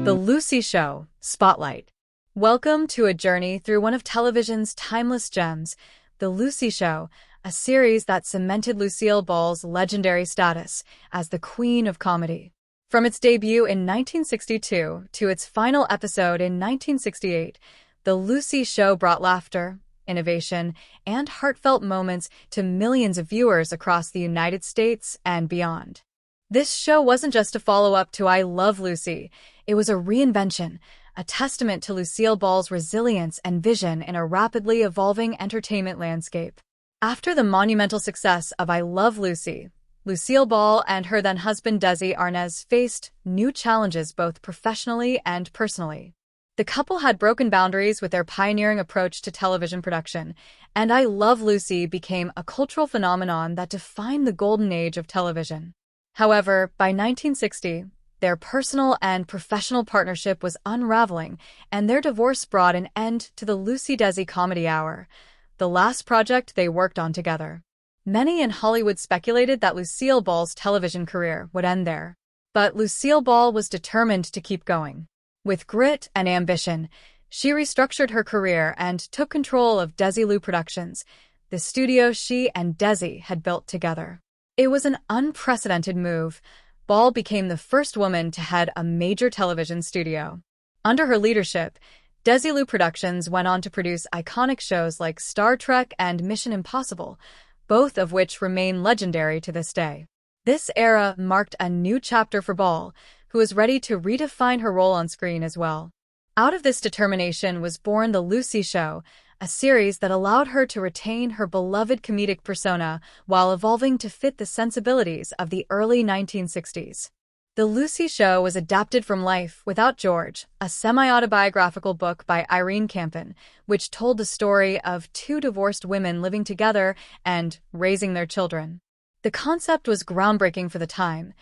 The Lucy Show Spotlight. Welcome to a journey through one of television's timeless gems, The Lucy Show, a series that cemented Lucille Ball's legendary status as the queen of comedy. From its debut in 1962 to its final episode in 1968, The Lucy Show brought laughter, innovation, and heartfelt moments to millions of viewers across the United States and beyond. This show wasn't just a follow-up to I Love Lucy, it was a reinvention, a testament to Lucille Ball's resilience and vision in a rapidly evolving entertainment landscape. After the monumental success of I Love Lucy, Lucille Ball and her then-husband Desi Arnaz faced new challenges both professionally and personally. The couple had broken boundaries with their pioneering approach to television production, and I Love Lucy became a cultural phenomenon that defined the golden age of television. However, by 1960, their personal and professional partnership was unraveling, and their divorce brought an end to the Lucy-Desi Comedy Hour, the last project they worked on together. Many in Hollywood speculated that Lucille Ball's television career would end there. But Lucille Ball was determined to keep going. With grit and ambition, she restructured her career and took control of Desilu Productions, the studio she and Desi had built together. It was an unprecedented move. Ball became the first woman to head a major television studio. Under her leadership, Desilu Productions went on to produce iconic shows like Star Trek and Mission Impossible, both of which remain legendary to this day. This era marked a new chapter for Ball, who was ready to redefine her role on screen as well. Out of this determination was born The Lucy Show, a series that allowed her to retain her beloved comedic persona while evolving to fit the sensibilities of the early 1960s. The Lucy Show was adapted from Life Without George, a semi-autobiographical book by Irene Campion, which told the story of two divorced women living together and raising their children. The concept was groundbreaking for the time.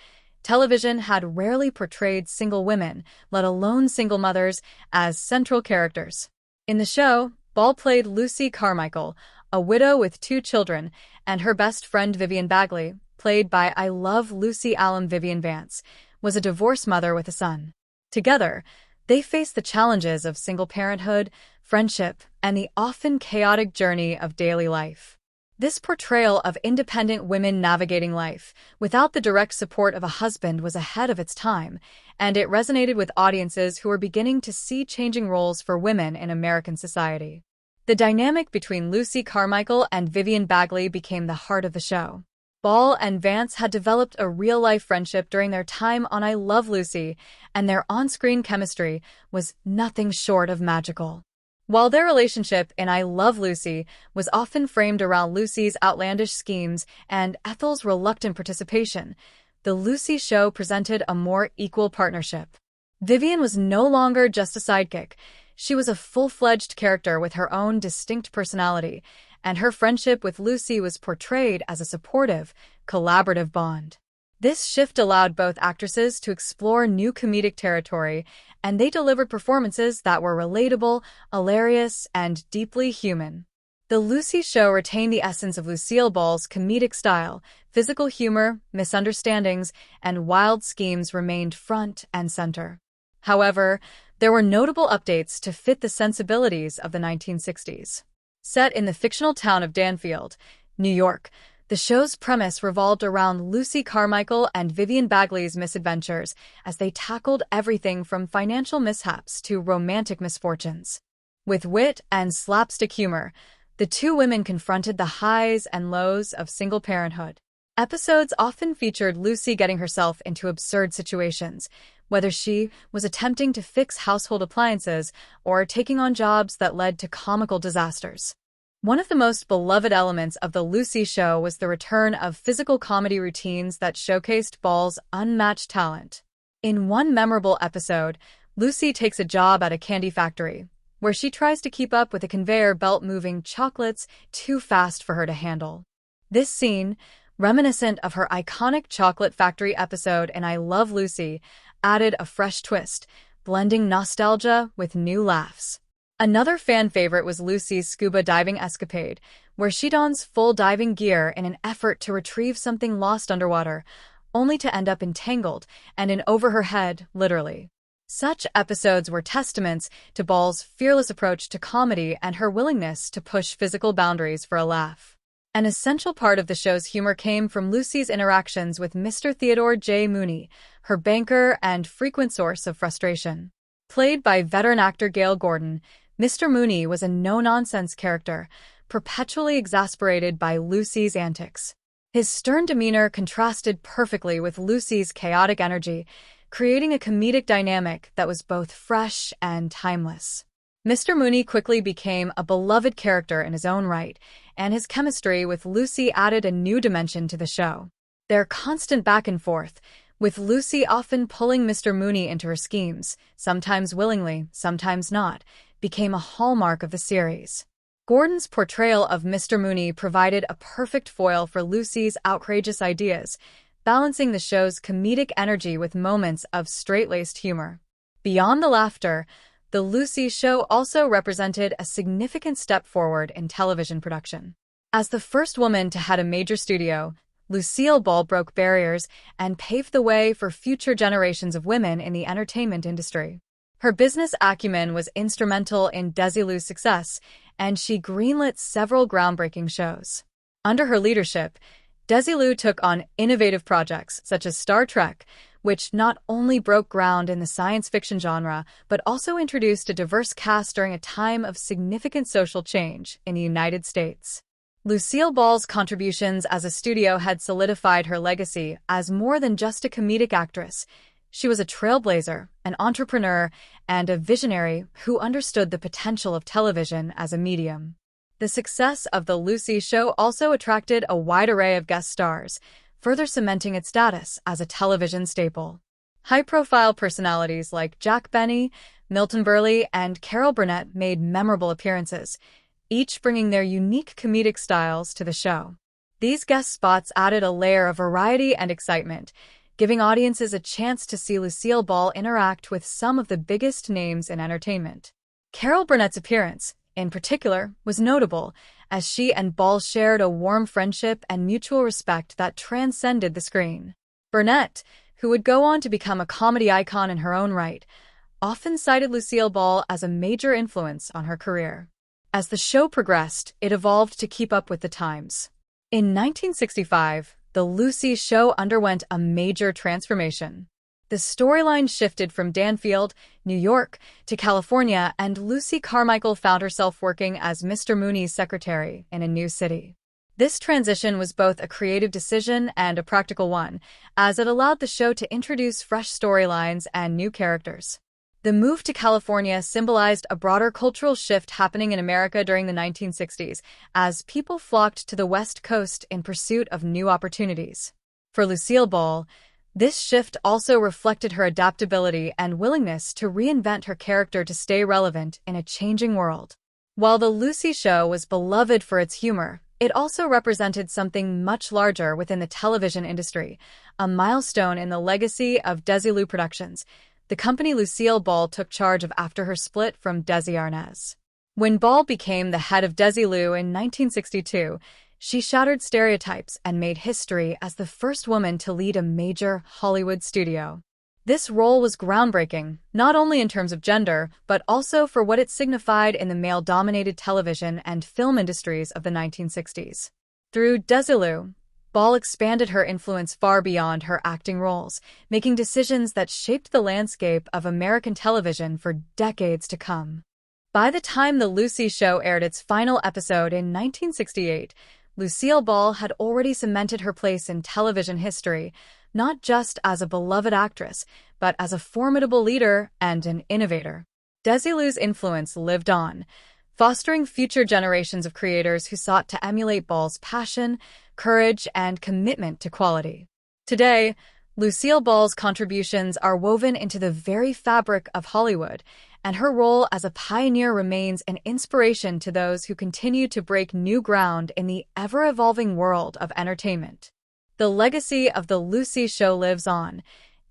Television had rarely portrayed single women, let alone single mothers, as central characters. In the show, Ball played Lucy Carmichael, a widow with two children, and her best friend Vivian Bagley, played by I Love Lucy alum Vivian Vance, was a divorced mother with a son. Together, they faced the challenges of single parenthood, friendship, and the often chaotic journey of daily life. This portrayal of independent women navigating life without the direct support of a husband was ahead of its time, and it resonated with audiences who were beginning to see changing roles for women in American society. The dynamic between Lucy Carmichael and Vivian Bagley became the heart of the show. Ball and Vance had developed a real-life friendship during their time on I Love Lucy, and their on-screen chemistry was nothing short of magical. While their relationship in I Love Lucy was often framed around Lucy's outlandish schemes and Ethel's reluctant participation, The Lucy Show presented a more equal partnership. Vivian was no longer just a sidekick. She was a full-fledged character with her own distinct personality, and her friendship with Lucy was portrayed as a supportive, collaborative bond. This shift allowed both actresses to explore new comedic territory, and they delivered performances that were relatable, hilarious, and deeply human. The Lucy Show retained the essence of Lucille Ball's comedic style. Physical humor, misunderstandings, and wild schemes remained front and center. However, there were notable updates to fit the sensibilities of the 1960s. Set in the fictional town of Danfield, New York, the show's premise revolved around Lucy Carmichael and Vivian Bagley's misadventures as they tackled everything from financial mishaps to romantic misfortunes. With wit and slapstick humor, the two women confronted the highs and lows of single parenthood. Episodes often featured Lucy getting herself into absurd situations, whether she was attempting to fix household appliances or taking on jobs that led to comical disasters. One of the most beloved elements of The Lucy Show was the return of physical comedy routines that showcased Ball's unmatched talent. In one memorable episode, Lucy takes a job at a candy factory, where she tries to keep up with a conveyor belt moving chocolates too fast for her to handle. This scene, reminiscent of her iconic chocolate factory episode in I Love Lucy, added a fresh twist, blending nostalgia with new laughs. Another fan favorite was Lucy's scuba diving escapade, where she dons full diving gear in an effort to retrieve something lost underwater, only to end up entangled and in over her head, literally. Such episodes were testaments to Ball's fearless approach to comedy and her willingness to push physical boundaries for a laugh. An essential part of the show's humor came from Lucy's interactions with Mr. Theodore J. Mooney, her banker and frequent source of frustration. Played by veteran actor Gale Gordon, Mr. Mooney was a no-nonsense character, perpetually exasperated by Lucy's antics. His stern demeanor contrasted perfectly with Lucy's chaotic energy, creating a comedic dynamic that was both fresh and timeless. Mr. Mooney quickly became a beloved character in his own right, and his chemistry with Lucy added a new dimension to the show. Their constant back and forth, with Lucy often pulling Mr. Mooney into her schemes, sometimes willingly, sometimes not, became a hallmark of the series. Gordon's portrayal of Mr. Mooney provided a perfect foil for Lucy's outrageous ideas, balancing the show's comedic energy with moments of straight-laced humor. Beyond the laughter, The Lucy Show also represented a significant step forward in television production. As the first woman to head a major studio, Lucille Ball broke barriers and paved the way for future generations of women in the entertainment industry. Her business acumen was instrumental in Desilu's success, and she greenlit several groundbreaking shows. Under her leadership, Desilu took on innovative projects such as Star Trek, which not only broke ground in the science fiction genre, but also introduced a diverse cast during a time of significant social change in the United States. Lucille Ball's contributions as a studio had solidified her legacy as more than just a comedic actress. She was a trailblazer, an entrepreneur, and a visionary who understood the potential of television as a medium. The success of The Lucy Show also attracted a wide array of guest stars, further cementing its status as a television staple. High-profile personalities like Jack Benny, Milton Berle, and Carol Burnett made memorable appearances, each bringing their unique comedic styles to the show. These guest spots added a layer of variety and excitement, giving audiences a chance to see Lucille Ball interact with some of the biggest names in entertainment. Carol Burnett's appearance, in particular, was notable, as she and Ball shared a warm friendship and mutual respect that transcended the screen. Burnett, who would go on to become a comedy icon in her own right, often cited Lucille Ball as a major influence on her career. As the show progressed, it evolved to keep up with the times. In 1965, The Lucy Show underwent a major transformation. The storyline shifted from Danfield, New York, to California, and Lucy Carmichael found herself working as Mr. Mooney's secretary in a new city. This transition was both a creative decision and a practical one, as it allowed the show to introduce fresh storylines and new characters. The move to California symbolized a broader cultural shift happening in America during the 1960s, as people flocked to the West Coast in pursuit of new opportunities. For Lucille Ball, this shift also reflected her adaptability and willingness to reinvent her character to stay relevant in a changing world. While The Lucy Show was beloved for its humor, it also represented something much larger within the television industry, a milestone in the legacy of Desilu Productions, the company Lucille Ball took charge of after her split from Desi Arnaz. When Ball became the head of Desilu in 1962, she shattered stereotypes and made history as the first woman to lead a major Hollywood studio. This role was groundbreaking, not only in terms of gender, but also for what it signified in the male-dominated television and film industries of the 1960s. Through Desilu, Ball expanded her influence far beyond her acting roles, making decisions that shaped the landscape of American television for decades to come. By the time The Lucy Show aired its final episode in 1968, Lucille Ball had already cemented her place in television history, not just as a beloved actress, but as a formidable leader and an innovator. Desilu's influence lived on, fostering future generations of creators who sought to emulate Ball's passion, courage, and commitment to quality. Today, Lucille Ball's contributions are woven into the very fabric of Hollywood, and her role as a pioneer remains an inspiration to those who continue to break new ground in the ever-evolving world of entertainment. The legacy of The Lucy Show lives on,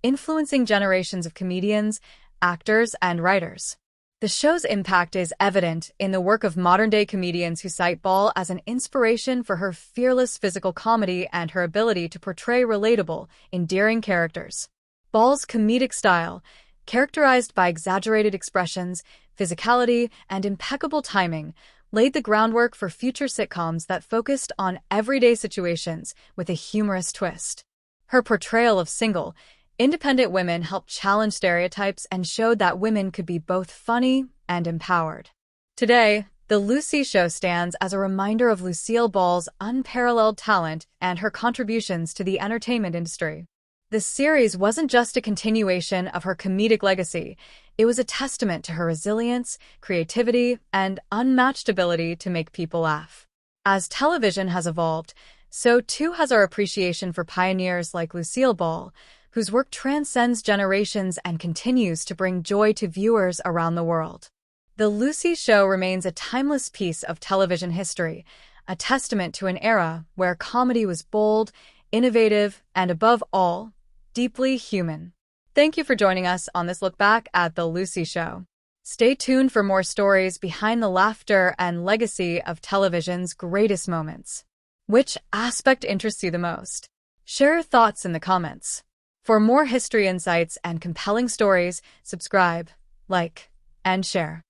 influencing generations of comedians, actors, and writers. The show's impact is evident in the work of modern-day comedians who cite Ball as an inspiration for her fearless physical comedy and her ability to portray relatable, endearing characters. Ball's comedic style, characterized by exaggerated expressions, physicality, and impeccable timing, laid the groundwork for future sitcoms that focused on everyday situations with a humorous twist. Her portrayal of single, independent women helped challenge stereotypes and showed that women could be both funny and empowered. Today, The Lucy Show stands as a reminder of Lucille Ball's unparalleled talent and her contributions to the entertainment industry. This series wasn't just a continuation of her comedic legacy, it was a testament to her resilience, creativity, and unmatched ability to make people laugh. As television has evolved, so too has our appreciation for pioneers like Lucille Ball, whose work transcends generations and continues to bring joy to viewers around the world. The Lucy Show remains a timeless piece of television history, a testament to an era where comedy was bold, innovative, and above all, deeply human. Thank you for joining us on this look back at The Lucy Show. Stay tuned for more stories behind the laughter and legacy of television's greatest moments. Which aspect interests you the most? Share your thoughts in the comments. For more history insights and compelling stories, subscribe, like, and share.